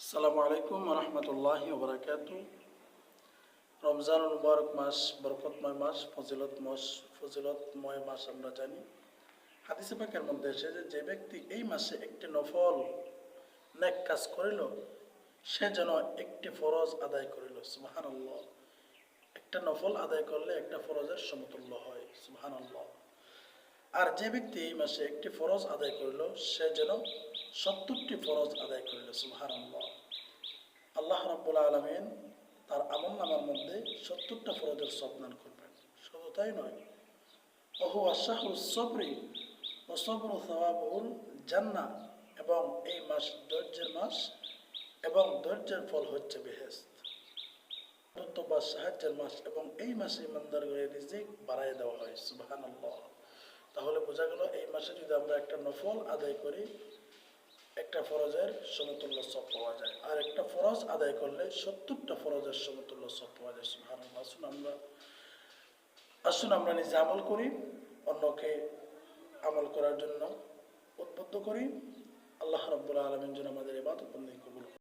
আসসালামু আলাইকুম রহমতুল্লাহি ওবরাকাতু। রমজানুল মুবারক মাস, বরকতময় মাস, ফজিলতময় মাস আমরা জানি। হাদিসে পাকের মধ্যে এসেছে যে ব্যক্তি এই মাসে একটি নফল নেক কাজ করিল, সে যেন একটি ফরজ আদায় করিল। সুবহানাল্লাহ। একটা নফল আদায় করলে একটা ফরজের সমতুল্য হয়। সুবহানাল্লাহ। আর যে ব্যক্তি এই মাসে একটি ফরজ আদায় করিল, সে যেন 70টি ফরজ আদায় করিল। সুবহানাল্লাহ। আল্লাহ রাব্বুল আলামিন তার আমলনামার মধ্যে 70টা ফরজের সওয়াব দান করবেন। শুধু তাই নয়, ওহু আশাহুস সবরি ও সবরু সাওয়াবুল জান্নাহ, এবং এই মাস ধৈর্যের মাস এবং ধৈর্যের ফল হচ্ছে বেহেশত। বা সাহায্যের মাস, এবং এই মাসে ইমানদারদের রিজিক বাড়ায় দেওয়া হয়। সুবহানাল্লাহ। তাহলে বোঝা গেল এই মাসে যদি আমরা একটা নফল আদায় করি, একটা ফরজের সমতুল্য সওয়াব পাওয়া যায়, আর একটা ফরজ আদায় করলে 70টা ফরজের সমতুল্য সওয়াব পাওয়া যায়। সুবহানাল্লাহ। আসুন আমরা নিজে আমল করি, অন্যকে আমল করার জন্য উদ্বুদ্ধ করি। আল্লাহ রাব্বুল আলামিন যেন আমাদের ইবাদত বন্দেগী কবুল করেন।